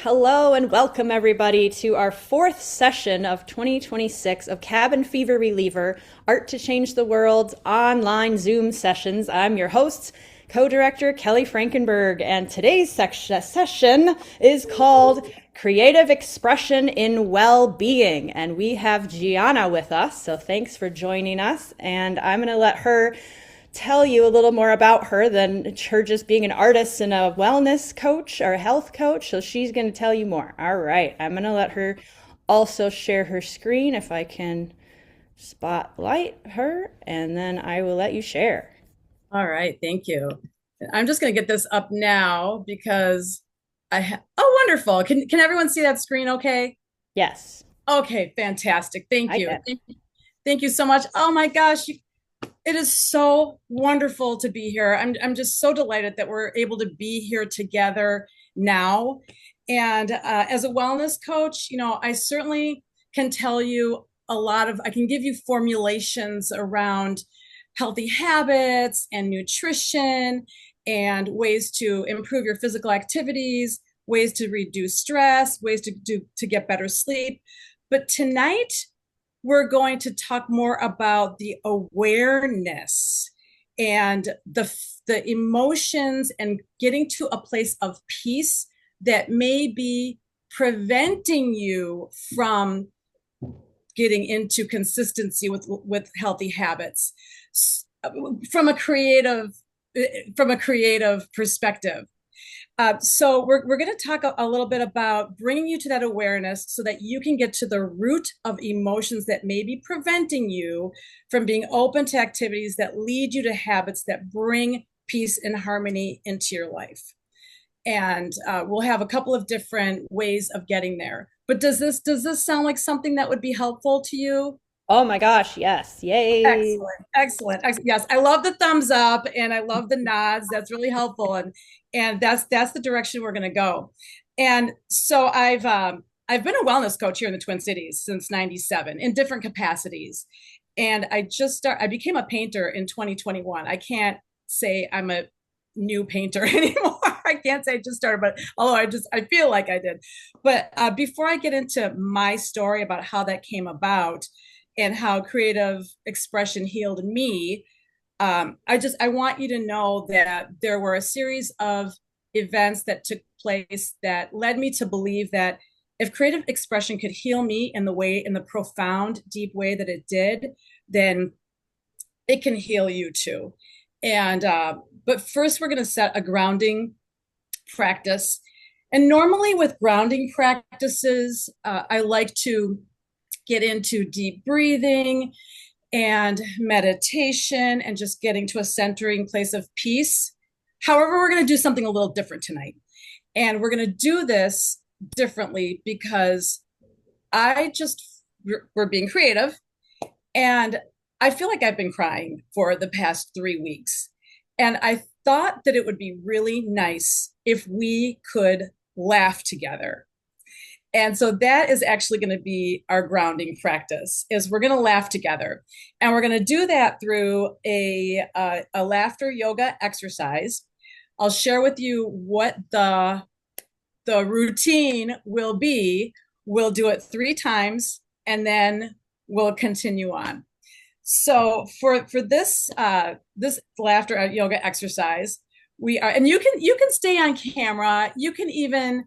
Hello and welcome everybody to our fourth session of 2026 of Cabin Fever Reliever, Art to Change the World's online Zoom sessions. I'm your host, co-director Kelly Frankenberg, and today's session is called Creative Expression in Wellbeing, and we have Gianna with us, so thanks for joining us, and I'm going to let her tell you a little more about her than her just being an artist and a wellness coach or a health coach. So she's going to tell you more. All right. I'm going to let her also share her screen if I can spotlight her, and then I will let you share. All right, thank you. I'm just going to get this up now because oh, wonderful. Can everyone see that screen okay? Yes, Okay, fantastic. Thank I you. can. Thank you so much. Oh my gosh, it is so wonderful to be here. I'm just so delighted that we're able to be here together now. And as a wellness coach, I certainly can tell you I can give you formulations around healthy habits and nutrition and ways to improve your physical activities, ways to reduce stress, ways to get better sleep. But tonight, we're going to talk more about the awareness and the emotions and getting to a place of peace that may be preventing you from getting into consistency with healthy habits from a creative perspective. So we're going to talk a little bit about bringing you to that awareness so that you can get to the root of emotions that may be preventing you from being open to activities that lead you to habits that bring peace and harmony into your life. And we'll have a couple of different ways of getting there. But does this sound like something that would be helpful to you? Oh my gosh, yes. Yay. Excellent. Yes, I love the thumbs up and I love the nods. That's really helpful, and that's the direction we're going to go. And so I've been a wellness coach here in the Twin Cities since '97 in different capacities, and I became a painter in 2021. I can't say I'm a new painter anymore. I can't say I just started, but although I feel like I did. But before I get into my story about how that came about and how creative expression healed me, I want you to know that there were a series of events that took place that led me to believe that if creative expression could heal me in the profound, deep way that it did, then it can heal you too. And but first, we're going to set a grounding practice. And normally, with grounding practices, I like to get into deep breathing and meditation and just getting to a centering place of peace. However, we're going to do something a little different tonight. And we're going to do this differently because we're being creative. And I feel like I've been crying for the past 3 weeks. And I thought that it would be really nice if we could laugh together. And so that is actually going to be our grounding practice is we're going to laugh together. And we're going to do that through a laughter yoga exercise. I'll share with you what the routine will be. We'll do it 3 times and then we'll continue on. So for this laughter yoga exercise, we are, and you can stay on camera. You can even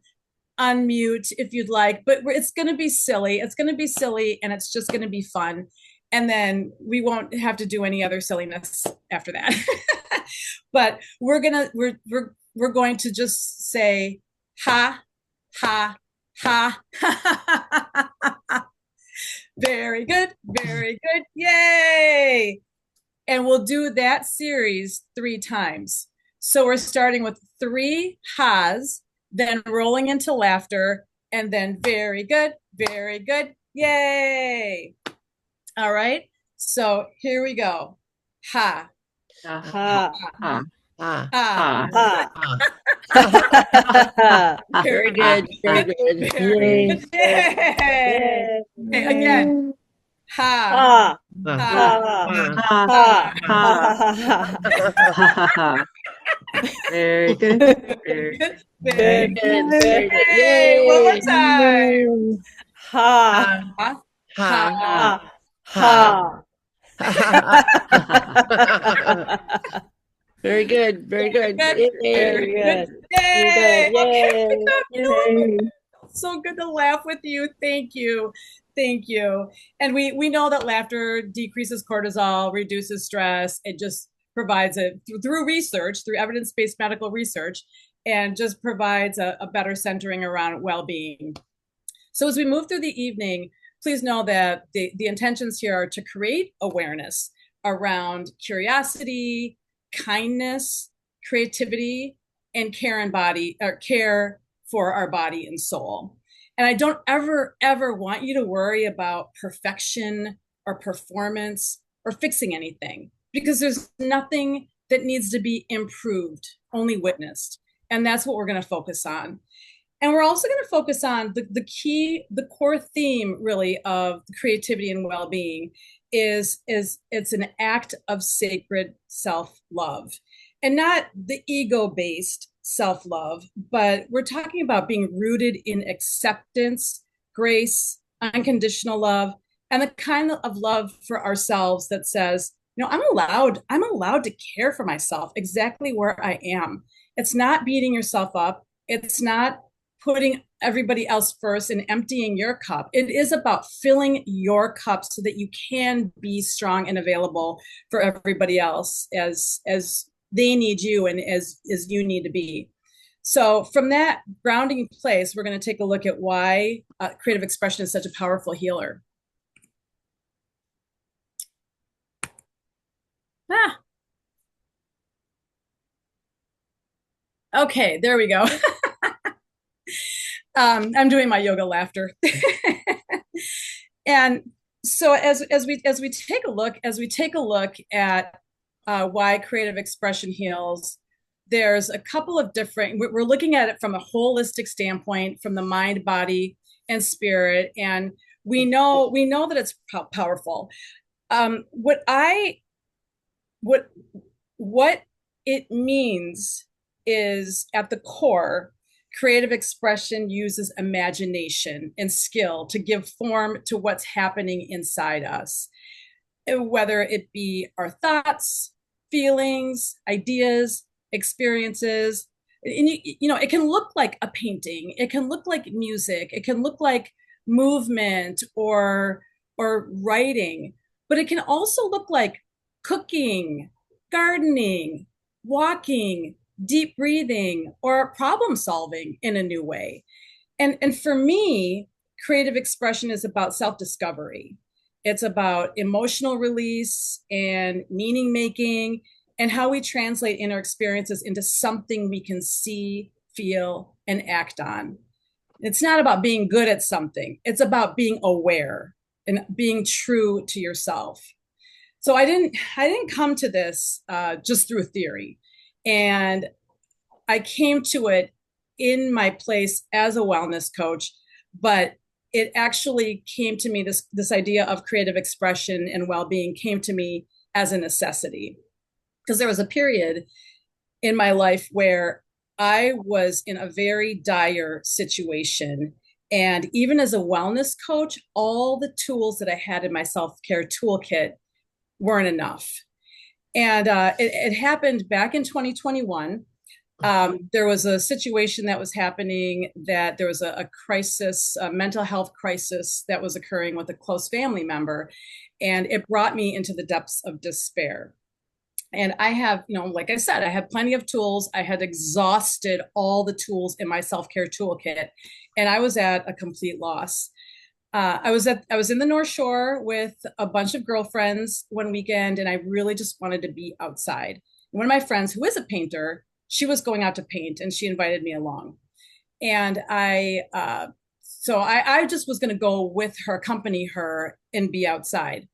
unmute if you'd like, but it's going to be silly. It's going to be silly, and it's just going to be fun. And then we won't have to do any other silliness after that. But we're going to just say ha ha ha. Very good, very good. Yay! And we'll do that series 3 times. So we're starting with 3 ha's, then rolling into laughter, and then very good, very good. Yay! All right. So here we go. Ha. Ha, Ha, ha, ha, Ah. ha, ha. Very good, very good. Very Yay. good. Yay. Okay, again. Ha. Ha, Ha, Ha. ha, ha, ha, Ha. ha, ha. ha, ha. Very good. Very Good. good. Very good. Yay. One more Yay. time. Ha. Ha. Ha. Ha. Ha. Ha. Very good. Very good. Good. Very Yay. good. You're Yay. good. Okay. Yay. You know what? So good to laugh with you. Thank you. Thank you. And we know that laughter decreases cortisol, reduces stress. It just provides it through research, through evidence-based medical research, and just provides a better centering around well-being. So as we move through the evening, please know that the intentions here are to create awareness around curiosity, kindness, creativity, and care for our body and soul. And I don't ever want you to worry about perfection or performance or fixing anything, because there's nothing that needs to be improved, only witnessed. And that's what we're going to focus on. And we're also going to focus on the core theme really of creativity and well-being is it's an act of sacred self-love, and not the ego-based self-love, but we're talking about being rooted in acceptance, grace, unconditional love, and the kind of love for ourselves that says, I'm allowed to care for myself exactly where I am. It's not beating yourself up. It's not putting everybody else first and emptying your cup. It is about filling your cup so that you can be strong and available for everybody else as they need you and as you need to be. So from that grounding place, we're going to take a look at why creative expression is such a powerful healer. Okay, there we go. I'm doing my yoga laughter. And so as we take a look at why creative expression heals, there's a couple of different, we're looking at it from a holistic standpoint, from the mind, body, and spirit. And we know that it's powerful. What it means is, at the core, creative expression uses imagination and skill to give form to what's happening inside us, whether it be our thoughts, feelings, ideas, experiences. And it can look like a painting, it can look like music, it can look like movement or writing, but it can also look like cooking, gardening, walking, deep breathing, or problem solving in a new way. And for me, creative expression is about self-discovery. It's about emotional release and meaning making, and how we translate inner experiences into something we can see, feel, and act on. It's not about being good at something. It's about being aware and being true to yourself. So I didn't come to this just through theory. And I came to it in my place as a wellness coach, but it actually came to me, this idea of creative expression and well-being came to me as a necessity. Because there was a period in my life where I was in a very dire situation. And even as a wellness coach, all the tools that I had in my self-care toolkit weren't enough. And it happened back in 2021. There was a situation that was happening, that there was a crisis, a mental health crisis that was occurring with a close family member. And it brought me into the depths of despair. And I have, like I said, I had plenty of tools. I had exhausted all the tools in my self-care toolkit, and I was at a complete loss. I was in the North Shore with a bunch of girlfriends one weekend, and I really just wanted to be outside. And one of my friends, who is a painter, she was going out to paint, and she invited me along. And I just was going to go with her, accompany her, and be outside.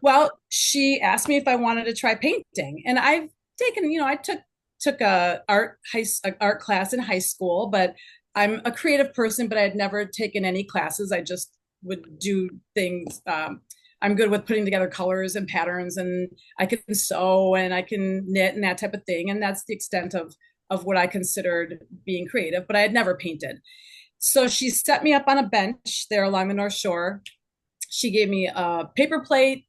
Well, she asked me if I wanted to try painting, and I've taken, I took a art class in high school, but I'm a creative person, but I had never taken any classes. I just would do things. I'm good with putting together colors and patterns, and I can sew and I can knit and that type of thing. And that's the extent of of what I considered being creative, but I had never painted. So she set me up on a bench there along the North Shore. She gave me a paper plate,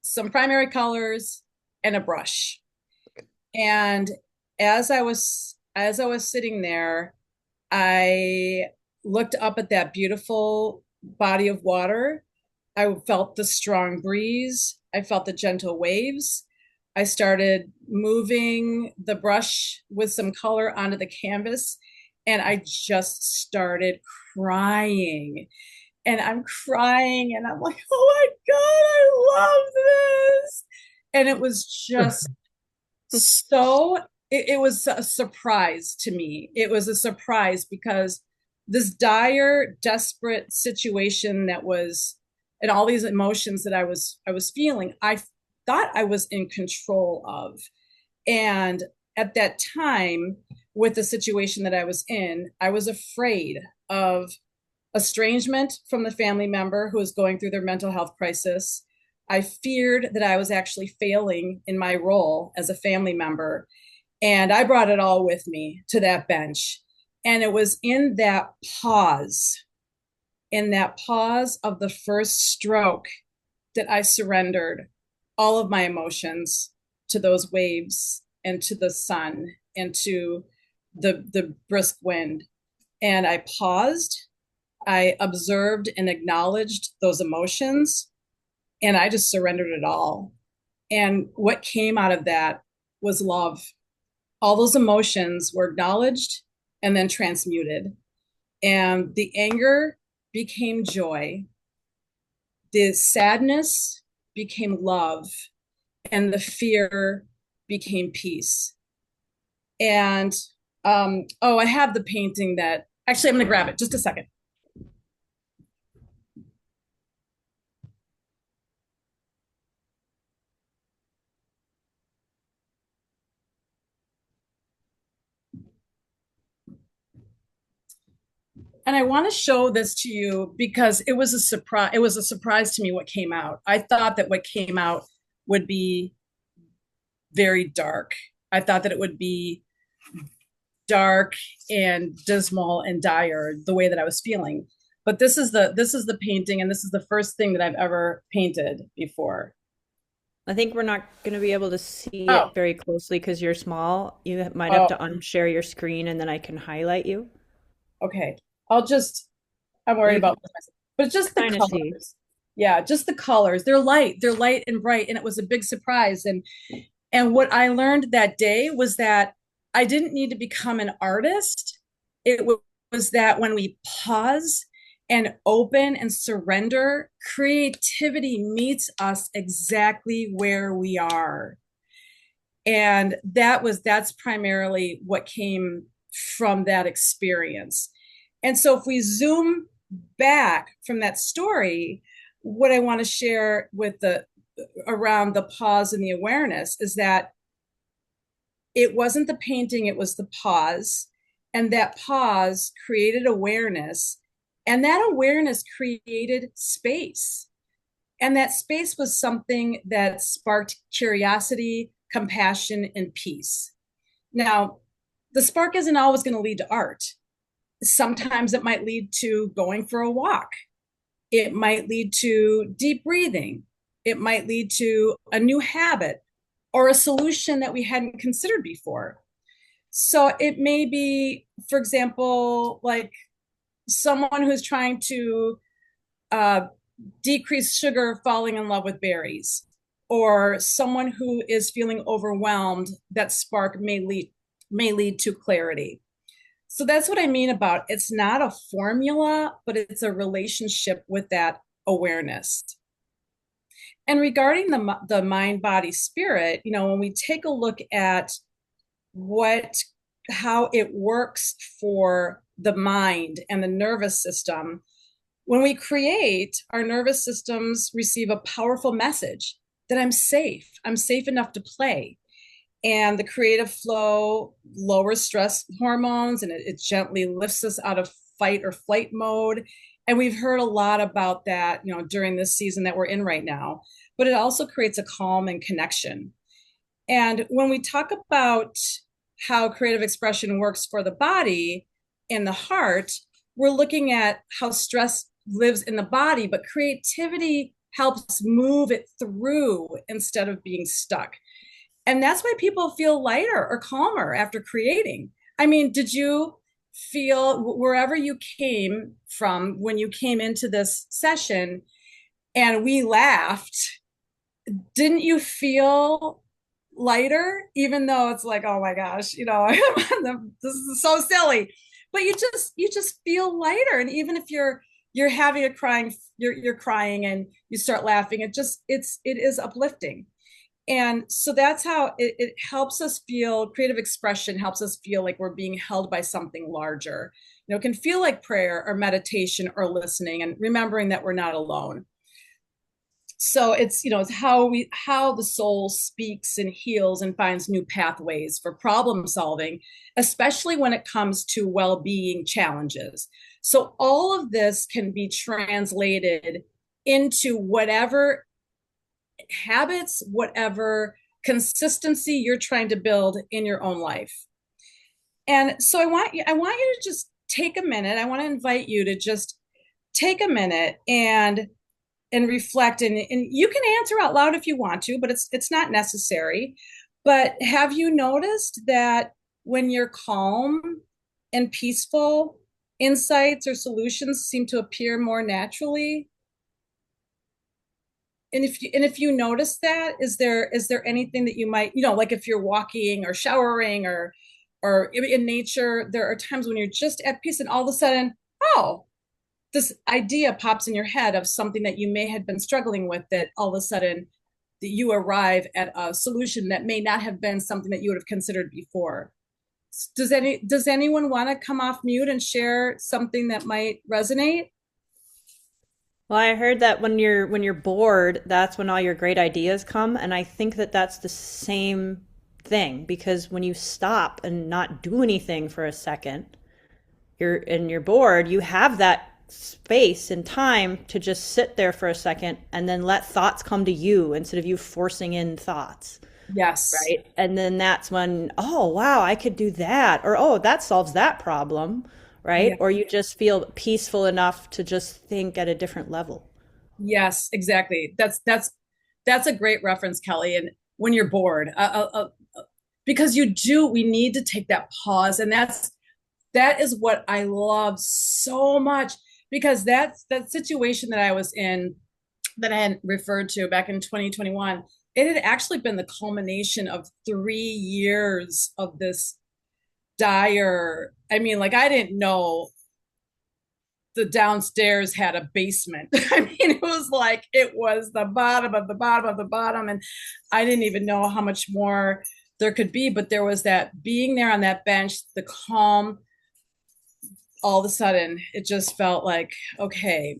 some primary colors, and a brush. And as I was sitting there, I looked up at that beautiful body of water. I felt the strong breeze. I felt the gentle waves. I started moving the brush with some color onto the canvas, and I just started crying. And I'm crying, and I'm like, oh my God, I love this. And it was just so, it was a surprise to me. It was a surprise because this dire, desperate situation that was, and all these emotions that I was feeling, I thought I was in control of. And at that time, with the situation that I was in, I was afraid of estrangement from the family member who was going through their mental health crisis. I feared that I was actually failing in my role as a family member. And I brought it all with me to that bench. And it was in that pause of the first stroke, that I surrendered all of my emotions to those waves and to the sun and to the brisk wind. And I paused, I observed and acknowledged those emotions, and I just surrendered it all. And what came out of that was love. All those emotions were acknowledged and then transmuted. And the anger became joy. The sadness became love. And the fear became peace. And I have the painting that actually I'm going to grab it just a second. And I want to show this to you because it was a surprise. It was a surprise to me what came out. I thought that what came out would be very dark. I thought that it would be dark and dismal and dire, the way that I was feeling. But this is the painting, and this is the first thing that I've ever painted before. I think we're not going to be able to see Oh, it very closely because you're small. You might have to unshare your screen and then I can highlight you. okay. I'll just, I'm Well, worried you can about this, but just the kind of see. colors. Yeah, just the colors. They're light and bright, and it was a big surprise. And what I learned that day was that I didn't need to become an artist. It was that when we pause and open and surrender, creativity meets us exactly where we are. And that's primarily what came from that experience. And so if we zoom back from that story, what I want to share with the around the pause and the awareness is that it wasn't the painting, it was the pause. And that pause created awareness. And that awareness created space. And that space was something that sparked curiosity, compassion, and peace. Now, the spark isn't always going to lead to art. Sometimes it might lead to going for a walk. It might lead to deep breathing. It might lead to a new habit or a solution that we hadn't considered before. So it may be, for example, like someone who's trying to decrease sugar, falling in love with berries, or someone who is feeling overwhelmed. That spark may lead to clarity. So that's what I mean about it's not a formula, but it's a relationship with that awareness. And regarding the mind, body, spirit, when we take a look at how it works for the mind and the nervous system, when we create, our nervous systems receive a powerful message that I'm safe. I'm safe enough to play. And the creative flow lowers stress hormones, and it gently lifts us out of fight or flight mode. And we've heard a lot about that, during this season that we're in right now. But it also creates a calm and connection. And when we talk about how creative expression works for the body and the heart, we're looking at how stress lives in the body, but creativity helps move it through instead of being stuck. And that's why people feel lighter or calmer after creating. I mean, did you feel wherever you came from when you came into this session and we laughed, didn't you feel lighter, even though it's like, oh my gosh, this is so silly, but you just feel lighter. And even if you're having a crying, you're crying and you start laughing, it is uplifting. And so that's how it helps us feel. Creative expression helps us feel like we're being held by something larger. It can feel like prayer or meditation or listening and remembering that we're not alone. So it's how the soul speaks and heals and finds new pathways for problem solving, especially when it comes to well-being challenges. So all of this can be translated into whatever habits, whatever consistency you're trying to build in your own life. And so I want you to just take a minute. I want to invite you to just take a minute and reflect, and you can answer out loud if you want to, but it's not necessary. But have you noticed that when you're calm and peaceful, insights or solutions seem to appear more naturally? And if you notice that, is there anything that you might, like if you're walking or showering or in nature, there are times when you're just at peace and all of a sudden, oh, this idea pops in your head of something that you may have been struggling with, that all of a sudden that you arrive at a solution that may not have been something that you would have considered before. Does anyone want to come off mute and share something that might resonate? Well, I heard that when you're bored, that's when all your great ideas come, and I think that that's the same thing, because when you stop and not do anything for a second, you're bored, you have that space and time to just sit there for a second and then let thoughts come to you instead of you forcing in thoughts. Yes. Right. And then that's when, oh, wow, I could do that. Or, oh, that solves that problem. Right. Yeah. Or you just feel peaceful enough to just think at a different level. Yes, exactly. That's a great reference, Kelly. And when you're bored, because we need to take that pause, and that is what I love so much, because that's that situation that I was in, that I had referred to back in 2021. It had actually been the culmination of 3 years of this dire. I mean, like, I didn't know the downstairs had a basement. I mean, it was the bottom of the bottom of the bottom. And I didn't even know how much more there could be. But there was that being there on that bench, the calm, all of a sudden, it just felt like, okay,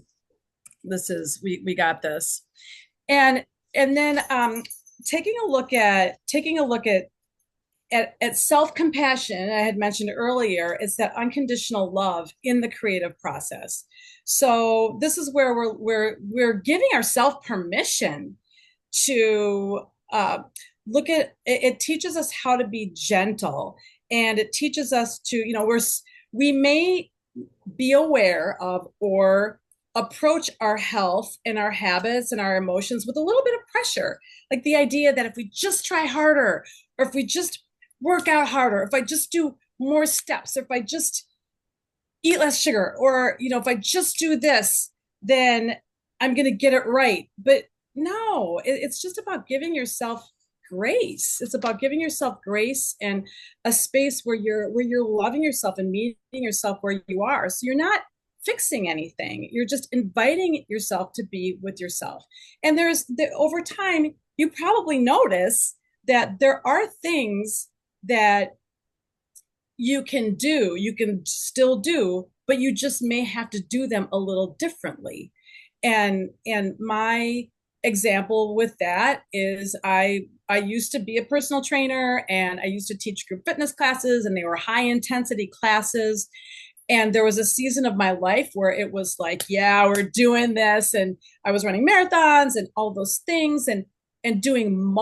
we got this. And then taking a look at self-compassion, I had mentioned earlier, it's that unconditional love in the creative process. So this is where we're giving ourselves permission to look at it. It teaches us how to be gentle, and it teaches us to, we may be aware of or approach our health and our habits and our emotions with a little bit of pressure, like the idea that if we just try harder, or if we just work out harder, if I just do more steps, or if I just eat less sugar, or if I just do this, then I'm going to get it right. But no, it's just about giving yourself grace. It's about giving yourself grace and a space where you're loving yourself and meeting yourself where you are. So you're not fixing anything. You're just inviting yourself to be with yourself. And over time, you probably notice that there are things that you can still do, but you just may have to do them a little differently. And my example with that is I used to be a personal trainer, and I used to teach group fitness classes, and they were high intensity classes. And there was a season of my life where it was like, yeah, we're doing this. And I was running marathons and all those things, and doing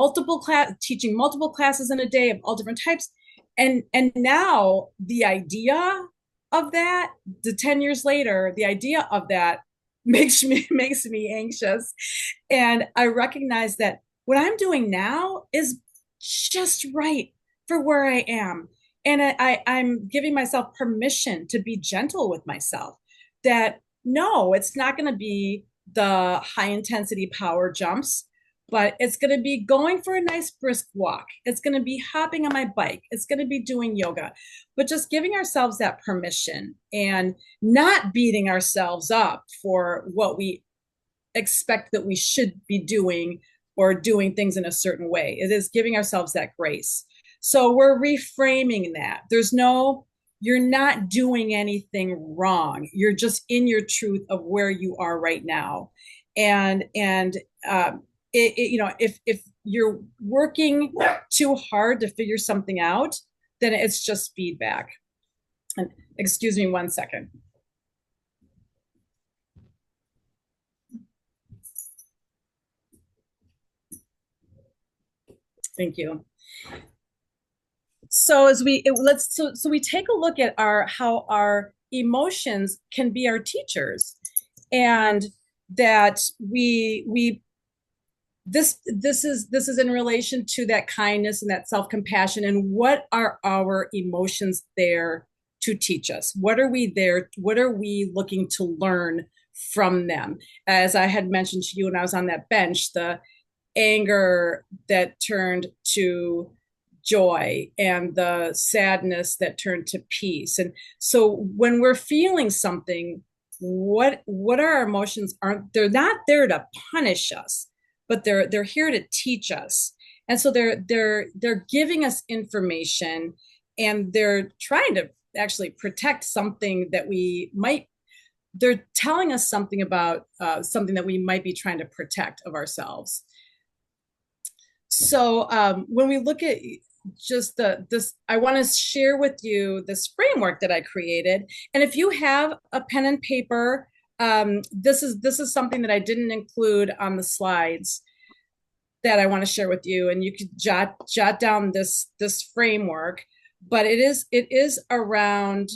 teaching multiple classes in a day of all different types. And now the idea of that, the 10 years later, the idea of that makes me anxious. And I recognize that what I'm doing now is just right for where I am. And I'm giving myself permission to be gentle with myself, that no, it's not going to be the high intensity power jumps, but it's going to be going for a nice brisk walk. It's going to be hopping on my bike. It's going to be doing yoga, but just giving ourselves that permission and not beating ourselves up for what we expect that we should be doing or doing things in a certain way. It is giving ourselves that grace. So we're reframing that. You're not doing anything wrong. You're just in your truth of where you are right now. And if you're working too hard to figure something out, then it's just feedback. And excuse me 1 second. Thank you. So we take a look at how our emotions can be our teachers, and that this is in relation to that kindness and that self-compassion, and what are our emotions there to teach us? What are we looking to learn from them? As I had mentioned to you when I was on that bench, the anger that turned to joy and the sadness that turned to peace. And so when we're feeling something, what our emotions they're not there to punish us, but they're here to teach us. And so they're giving us information, and they're trying to actually protect something that they're telling us something about something that we might be trying to protect of ourselves. So when we look at just I want to share with you this framework that I created. And if you have a pen and paper, this is something that I didn't include on the slides that I want to share with you. And you could jot down this framework, but it is around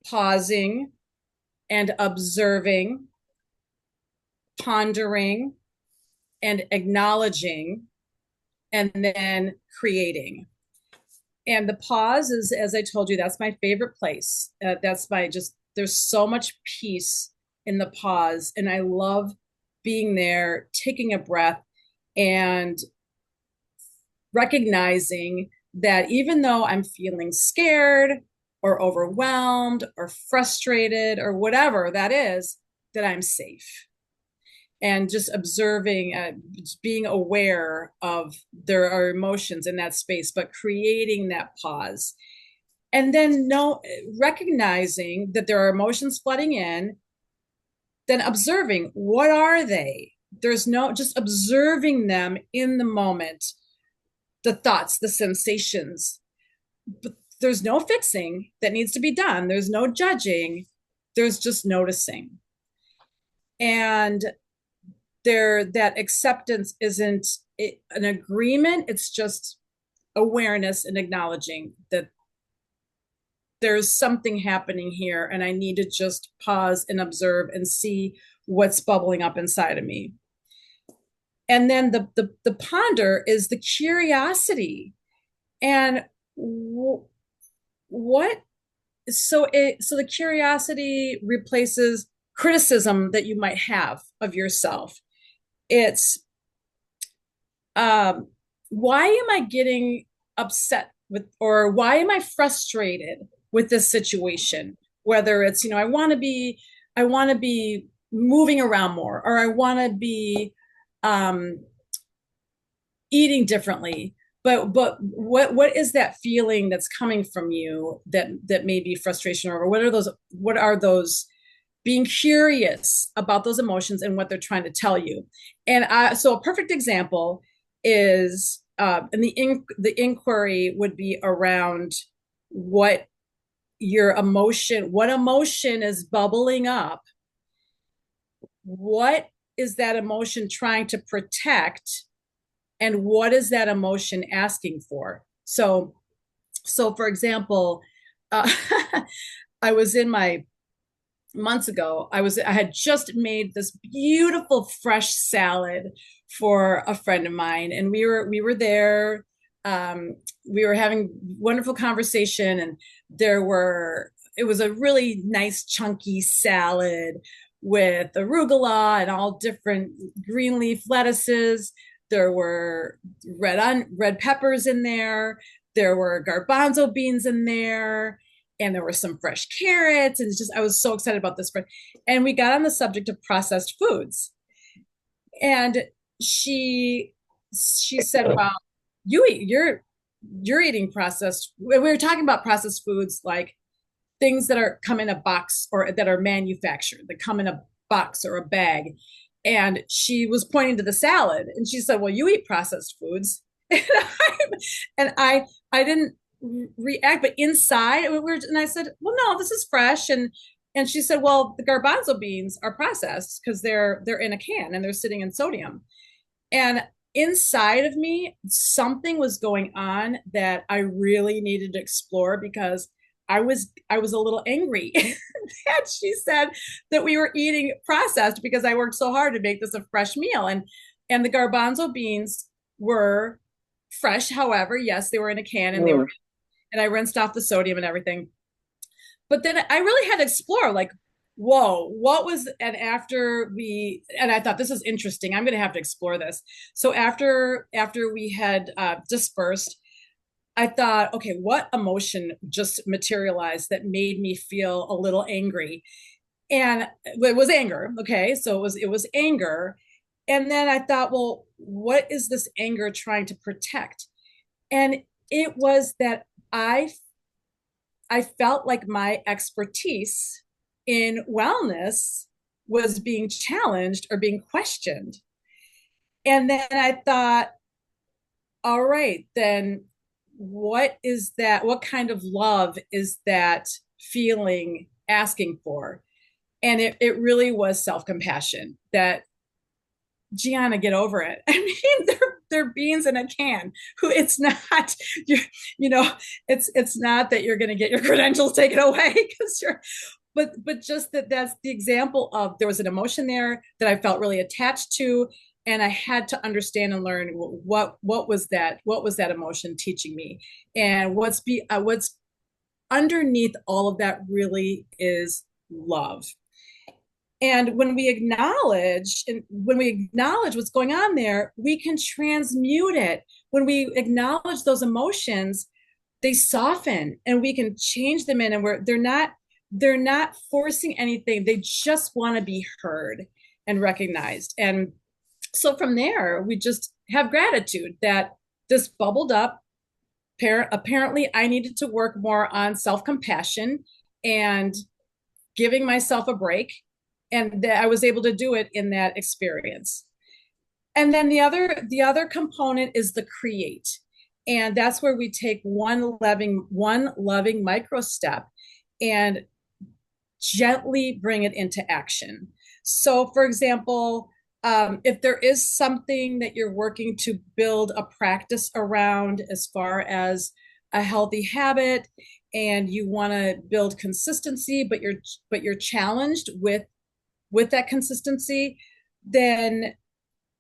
pausing and observing, pondering and acknowledging, and then creating. And the pause is, as I told you, that's my favorite place. There's so much peace in the pause. And I love being there, taking a breath and recognizing that even though I'm feeling scared or overwhelmed or frustrated or whatever that is, that I'm safe. And just observing, just being aware of there are emotions in that space, but creating that pause. And then recognizing that there are emotions flooding in, then observing, what are they? Just observing them in the moment, the thoughts, the sensations. But there's no fixing that needs to be done. There's no judging. There's just noticing. And that acceptance isn't an agreement. It's just awareness and acknowledging that there's something happening here, and I need to just pause and observe and see what's bubbling up inside of me. And then the ponder is the curiosity. And so the curiosity replaces criticism that you might have of yourself. It's why am I getting upset with, or why am I frustrated with this situation? Whether it's, I want to be moving around more, or I want to be eating differently. But what is that feeling that's coming from you that may be frustration, or what are those being curious about those emotions and what they're trying to tell you. And so a perfect example is, and the inquiry would be around what emotion is bubbling up. What is that emotion trying to protect? And what is that emotion asking for? So So for example, uh, I was in my months ago, I had just made this beautiful fresh salad for a friend of mine, and we were there. We were having wonderful conversation, and it was a really nice chunky salad with arugula and all different green leaf lettuces. There were red peppers in there. There were garbanzo beans in there, and there were some fresh carrots, and I was so excited about this. And we got on the subject of processed foods, and she said, well, you're eating processed. We were talking about processed foods, like things that are come in a box or that are manufactured, that come in a box or a bag. And she was pointing to the salad, and she said, well, you eat processed foods. And I didn't react, but inside and I said, well, no, this is fresh. And she said, well, the garbanzo beans are processed because they're in a can and they're sitting in sodium. And inside of me, something was going on that I really needed to explore, because I was a little angry that she said that we were eating processed, because I worked so hard to make this a fresh meal. And the garbanzo beans were fresh. However, yes, they were in a can, and I rinsed off the sodium and everything. But then I really had to explore, like, whoa, what was, and I thought, this is interesting. I'm going to have to explore this. So after we had dispersed, I thought, okay, what emotion just materialized that made me feel a little angry? And it was anger. Okay. So it was anger. And then I thought, well, what is this anger trying to protect? And it was that I felt like my expertise in wellness was being challenged or being questioned. And then I thought, all right, then what is that? What kind of love is that feeling asking for? And it really was self-compassion, that, Gianna, get over it. I mean, they're beans in a can. Who It's not, you know, it's not that you're going to get your credentials taken away because but just that's the example of, there was an emotion there that I felt really attached to, and I had to understand and learn what was that emotion teaching me, and what's underneath all of that really is love. And when we acknowledge what's going on there, we can transmute it. When we acknowledge those emotions, they soften, and we can change them in, and they're not forcing anything. They just want to be heard and recognized. And so from there, we just have gratitude that this bubbled up. Apparently, I needed to work more on self-compassion and giving myself a break, and that I was able to do it in that experience. And then the other component is the create. And that's where we take one loving micro step and gently bring it into action. So for example, if there is something that you're working to build a practice around, as far as a healthy habit, and you want to build consistency, but you're challenged with that consistency, then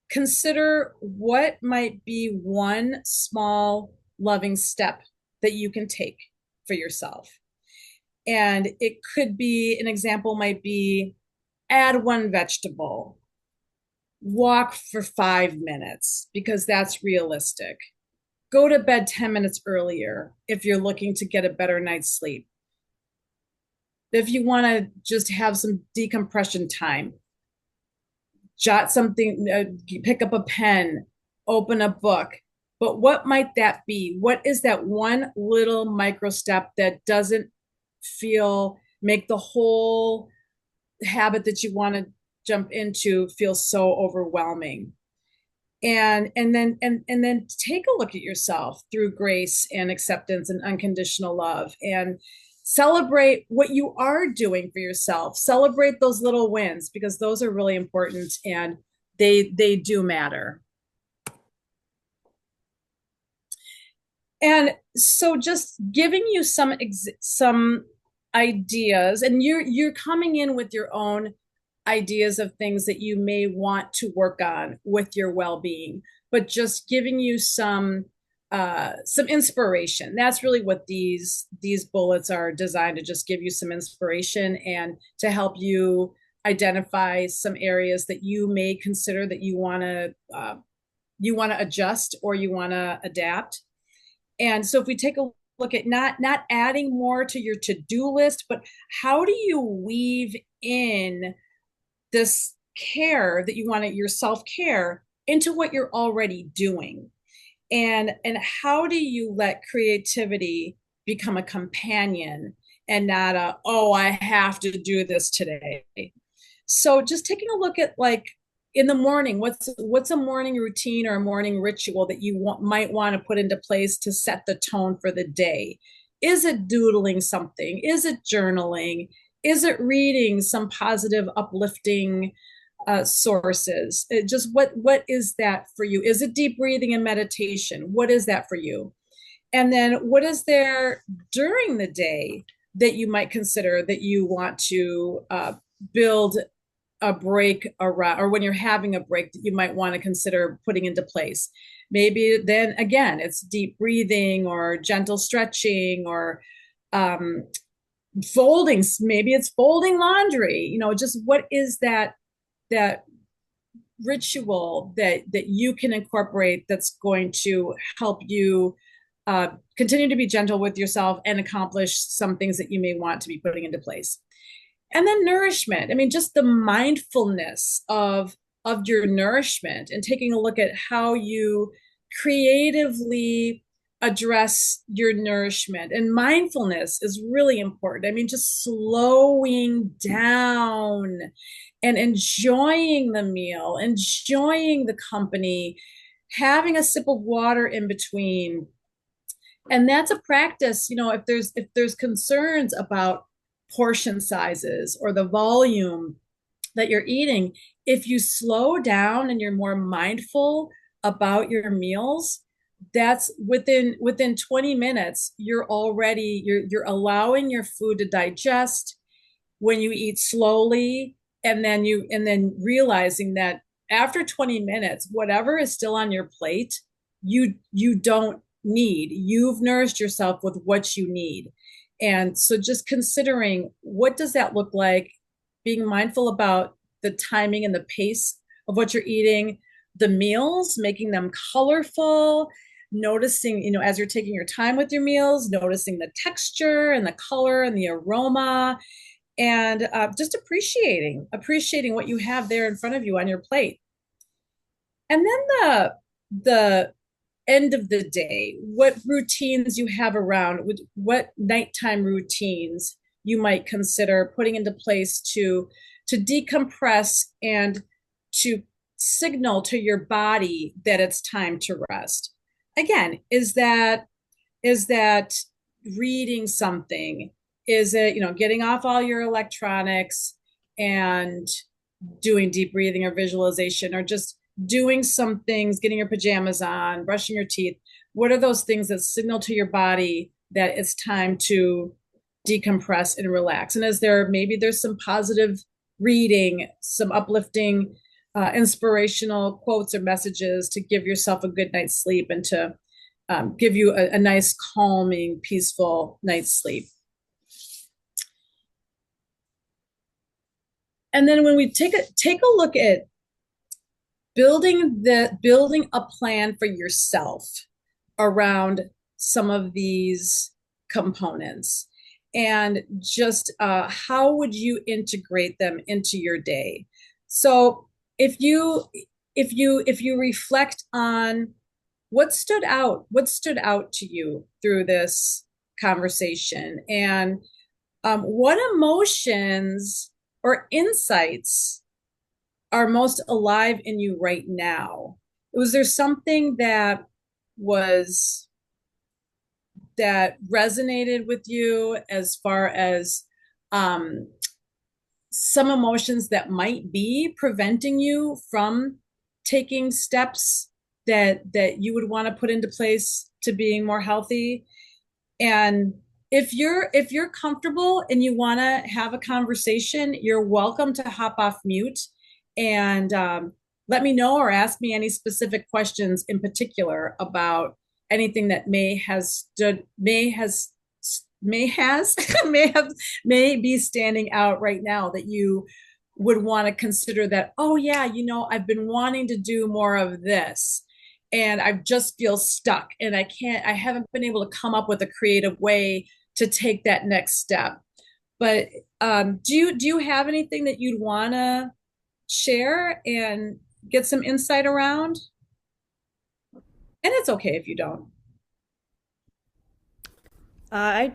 consider what might be one small loving step that you can take for yourself. And it could be, an example might be, add one vegetable, walk for 5 minutes, because that's realistic. Go to bed 10 minutes earlier if you're looking to get a better night's sleep. If you want to just have some decompression time, jot something, pick up a pen, open a book. But what might that be? What is that one little micro step that doesn't make the whole habit that you want to jump into feel so overwhelming? And then take a look at yourself through grace and acceptance and unconditional love, and celebrate what you are doing for yourself. Celebrate those little wins, because those are really important, and they do matter. And So just giving you some ideas, and you're coming in with your own ideas of things that you may want to work on with your well-being, but just giving you some inspiration. That's really what these bullets are designed to just give you some inspiration and to help you identify some areas that you may consider that you want to adjust or you want to adapt. And so if we take a look at not adding more to your to-do list, but how do you weave in this care that you want to, your self-care, into what you're already doing? And how do you let creativity become a companion and not a, oh, I have to do this today? So just taking a look at, like, in the morning, what's a morning routine or a morning ritual that you might want to put into place to set the tone for the day? Is it doodling something? Is it journaling? Is it reading some positive, uplifting sources? Just what is that for you? Is it deep breathing and meditation? What is that for you? And then what is there during the day that you might consider that you want to build a break around, or when you're having a break that you might want to consider putting into place? Maybe then again, it's deep breathing or gentle stretching or folding. Maybe it's folding laundry. Just what is that ritual that you can incorporate that's going to help you continue to be gentle with yourself and accomplish some things that you may want to be putting into place. And then nourishment. I mean, just the mindfulness of your nourishment and taking a look at how you creatively address your nourishment. And mindfulness is really important. I mean, just slowing down and enjoying the meal, enjoying the company, having a sip of water in between. And that's a practice, if there's concerns about portion sizes or the volume that you're eating, if you slow down and you're more mindful about your meals, that's within 20 minutes, you're allowing your food to digest when you eat slowly, and then realizing that after 20 minutes, whatever is still on your plate, you don't need. You've nourished yourself with what you need. And so just considering, what does that look like? Being mindful about the timing and the pace of what you're eating, the meals, making them colorful, noticing, as you're taking your time with your meals, noticing the texture and the color and the aroma, and just appreciating what you have there in front of you on your plate. And then the end of the day, what routines you have around, what nighttime routines you might consider putting into place to decompress and to signal to your body that it's time to rest. Again, is that reading something? Is it, getting off all your electronics and doing deep breathing or visualization, or just doing some things, getting your pajamas on, brushing your teeth? What are those things that signal to your body that it's time to decompress and relax? And maybe there's some positive reading, some uplifting, inspirational quotes or messages to give yourself a good night's sleep and to give you a nice, calming, peaceful night's sleep. And then when we take a look at building a plan for yourself around some of these components, and just how would you integrate them into your day? So if you reflect on what stood out to you through this conversation, and what emotions or insights are most alive in you right now? Was there something that resonated with you, as far as some emotions that might be preventing you from taking steps that you would want to put into place to being more healthy? And if you're comfortable and you want to have a conversation, you're welcome to hop off mute and let me know or ask me any specific questions in particular about anything that may has may have may be standing out right now that you would want to consider that, oh yeah, I've been wanting to do more of this and I just feel stuck and I haven't been able to come up with a creative way to take that next step. But do you have anything that you'd want to share and get some insight around? And it's okay if you don't. I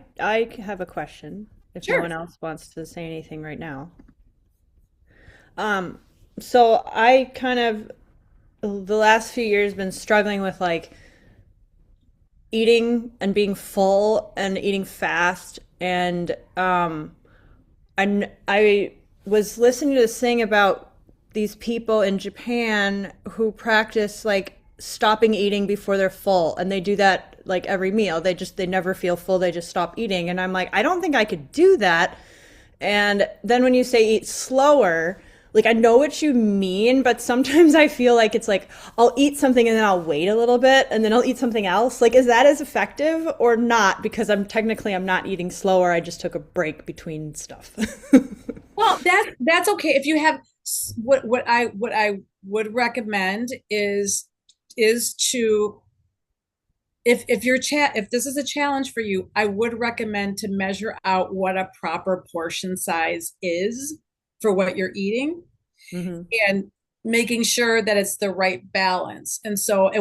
have a question if no Sure. one else wants to say anything right now. Um, so I kind of the last few years been struggling with like eating and being full and eating fast and I was listening to this thing about these people in Japan who practice like stopping eating before they're full and they do that like every meal. They never feel full, they just stop eating and I'm like I don't think I could do that. And then when you say eat slower, like I know what you mean, but sometimes I feel like it's like I'll eat something and then I'll wait a little bit and then I'll eat something else. Like is that as effective or not? Because I'm not eating slower. I just took a break between stuff. Well, that's okay. If you have what I would recommend is to if this is a challenge for you, I would recommend to measure out what a proper portion size is for what you're eating Hmm. and making sure that it's the right balance. And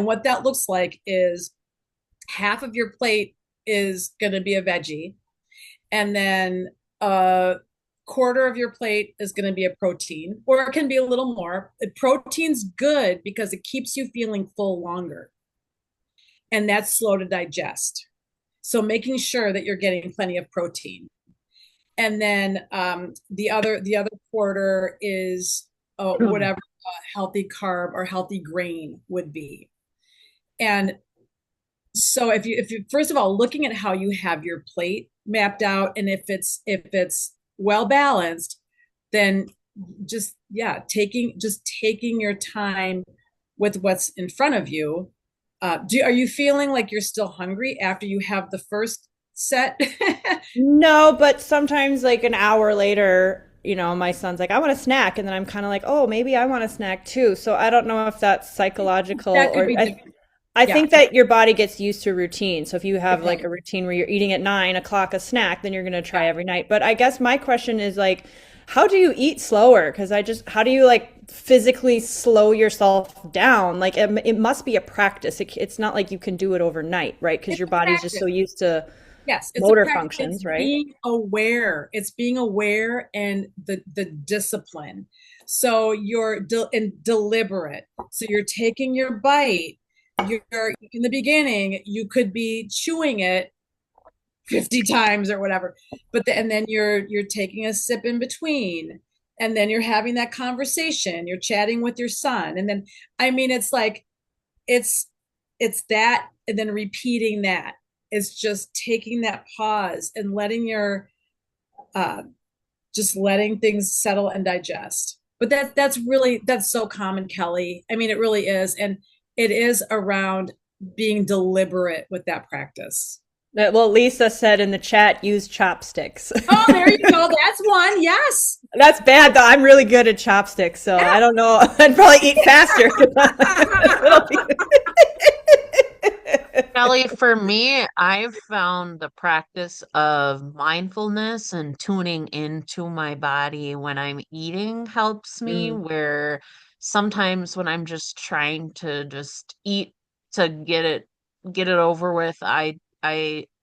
what that looks like is half of your plate is going to be a veggie, and then a quarter of your plate is going to be a protein, or it can be a little more. Protein's good because it keeps you feeling full longer, and that's slow to digest. So making sure that you're getting plenty of protein, and then the other quarter is whatever healthy carb or healthy grain would be. And so if you first of all looking at how you have your plate mapped out, and if it's well balanced, then just taking your time with what's in front of you. Are you feeling like you're still hungry after you have the first set? No, but sometimes like an hour later, my son's like, I want a snack. And then I'm kind of like, oh, maybe I want a snack too. So I don't know if that's psychological That could or be different. I Yeah, think that your body gets used to routine. So if you have like okay. a routine where you're eating at 9 o'clock a snack, then you're going to try every night. But I guess my question is like, how do you eat slower? Because how do you like physically slow yourself down? Like it must be a practice. It's not like you can do it overnight, right? Because It's your a body's just so practice. used to Yes, it's a motor practice. It's functions, right? being aware. It's being aware and the discipline. So and deliberate. So you're taking your bite. You're in the beginning, you could be chewing it 50 times or whatever. And then you're taking a sip in between. And then you're having that conversation. You're chatting with your son. And then I mean it's like it's it's that and then repeating that. It's just taking that pause and letting your uh just letting things settle and digest. But that's so common, Kelly. I mean, it really is. And it is around being deliberate with that practice. Well, Lisa said in the chat, use chopsticks. Oh, there you go. That's one. Yes. That's bad though. I'm really good at chopsticks, so I don't know. I'd probably eat faster. Kelly, for me, I've found the practice of mindfulness and tuning into my body when I'm eating helps me, Mm, where sometimes when I'm just trying to just eat to get it over with, I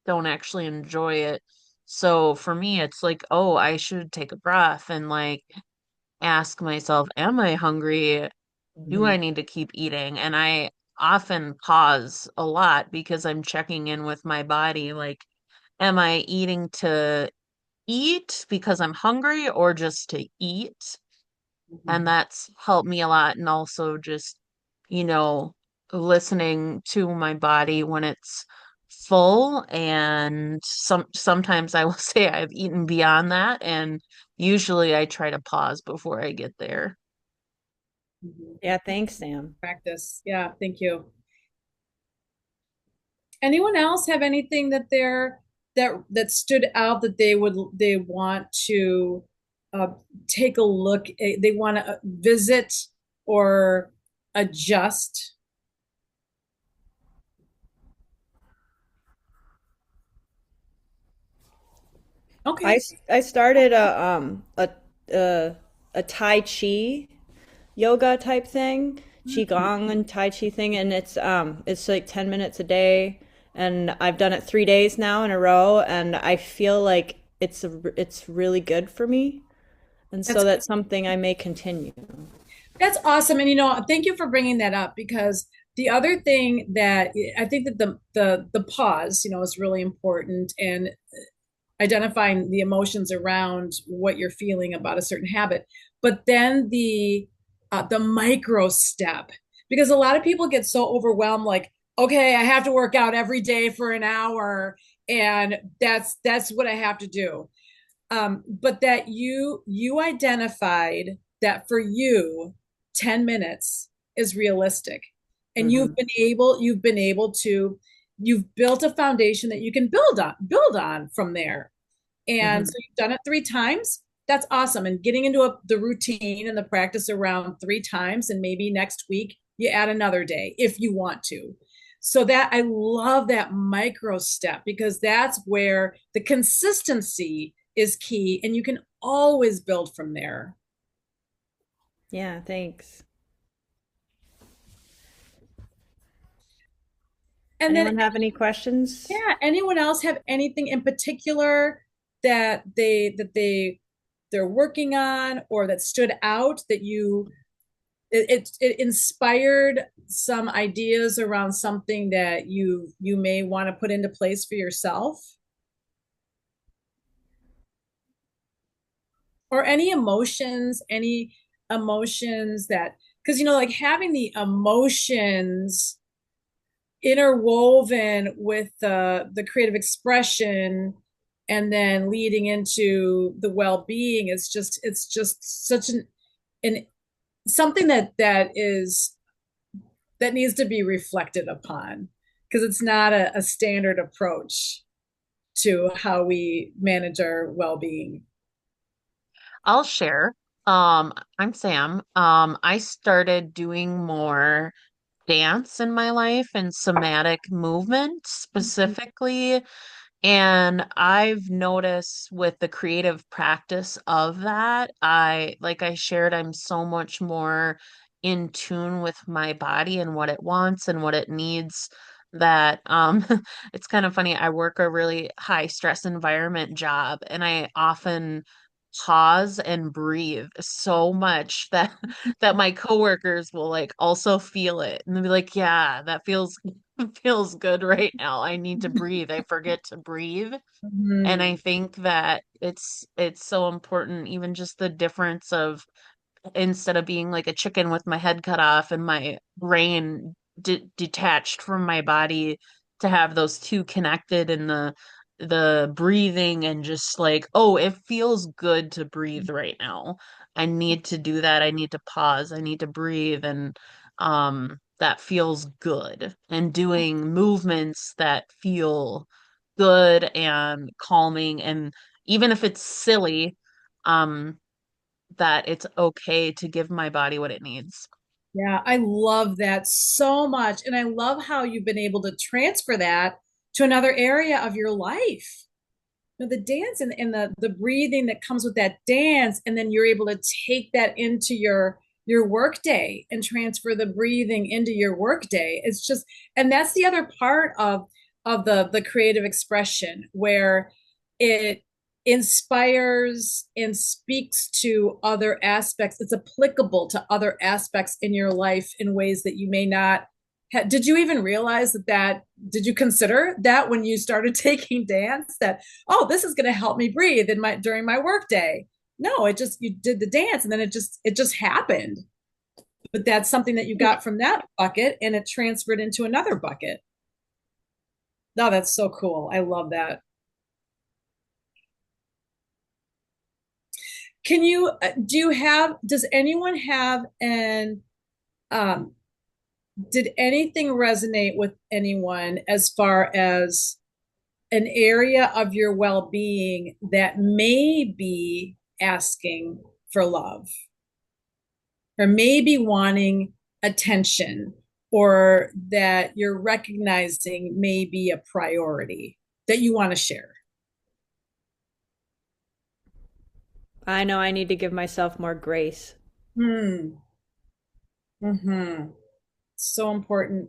don't actually enjoy it. So for me, it's like, oh, I should take a breath and like ask myself, am I hungry? Do mhm. I need to keep eating? And I often pause a lot because I'm checking in with my body. Like, am I eating to eat because I'm hungry or just to eat? And that's helped me a lot. And also just, you know, listening to my body when it's full, and sometimes I will say I've eaten beyond that, and usually I try to pause before I get there. Mhm. Yeah, thanks, Sam. Practice. Yeah, thank you. Anyone else have anything that that stood out that they want to uh, take a look at, they want to visit or adjust? Okay. I started a Tai Chi yoga type thing, qigong and tai chi thing, and it's like 10 minutes a day, and I've done it 3 days now in a row, and I feel like it's really good for me, and so That's that's something I may continue. That's awesome. And thank you for bringing that up, because the other thing that I think that the pause, is really important, and identifying the emotions around what you're feeling about a certain habit. But then the micro step, because a lot of people get so overwhelmed, like, okay, I have to work out every day for an hour, and that's what I have to do. But that you identified that for you 10 minutes is realistic, and Hmm. you've been able to, you've built a foundation that you can build on from there. And so Hmm. you've done it 3 times. That's awesome. And getting into the routine and the practice around 3 times, and maybe next week you add another day if you want to. So that, I love that micro step, because that's where the consistency is key, and you can always build from there. Yeah, thanks. And then, Anyone have any questions? yeah, anyone else have anything in particular they're working on, or that stood out, that it inspired some ideas around something that you may want to put into place for yourself, or any emotions that, because like having the emotions interwoven with the creative expression, and then leading into the well-being, it's just such an something that needs to be reflected upon, because it's not a standard approach to how we manage our well-being. I'll share. I'm Sam. I started doing more dance in my life and somatic movement specifically. And I've noticed with the creative practice of that, like I shared, I'm so much more in tune with my body and what it wants and what it needs, that it's kind of funny. I work a really high stress environment job, and I often pause and breathe so much that that my coworkers will like also feel it, and they'll be like, "Yeah, that feels feels good right now. I need to breathe. I forget to breathe." And Mhm. I think that it's so important, even just the difference of, instead of being like a chicken with my head cut off and my brain detached from my body, to have those two connected, and the breathing, and just like, oh, it feels good to breathe right now. I need to do that. I need to pause. I need to breathe, and that feels good. And doing movements that feel good and calming, and even if it's silly, um that it's okay to give my body what it needs. Yeah, I love that so much. And I love how you've been able to transfer that to another area of your life. The dance and the breathing that comes with that dance, and then you're able to take that into your work day and transfer the breathing into your work day. It's just, and that's the other part of the creative expression, where it inspires and speaks to other aspects. It's applicable to other aspects in your life in ways that you may not. Did you even realize did you consider that when you started taking dance, that, oh, this is going to help me breathe during my work day? No, you did the dance, and then it just happened. But that's something that you got from that bucket, and it transferred into another bucket. No, that's so cool. I love that. Can you do you have does anyone have an um did anything resonate with anyone as far as an area of your well-being that may be asking for love or maybe wanting attention or that you're recognizing may be a priority that you want to share? I know I need to give myself more grace. Hmm. Hmm. So important.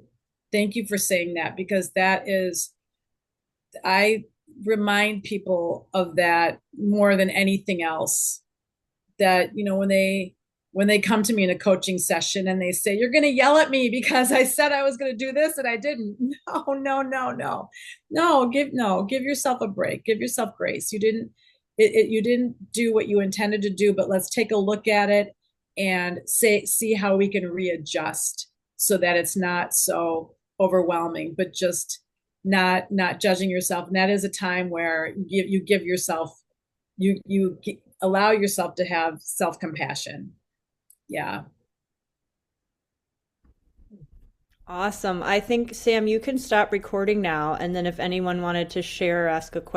Thank you for saying that because that is, I remind people of that more than anything else. That, when they come to me in a coaching session and they say, "You're going to yell at me because I said I was going to do this and I didn't." No, no, no, no. No, give yourself a break. Give yourself grace. You didn't do what you intended to do, but let's take a look at it and see how we can readjust so that it's not so overwhelming, but just not judging yourself. And that is a time where you give yourself, you allow yourself to have self-compassion. Yeah. Awesome. I think, Sam, you can stop recording now. And then if anyone wanted to share or ask a question,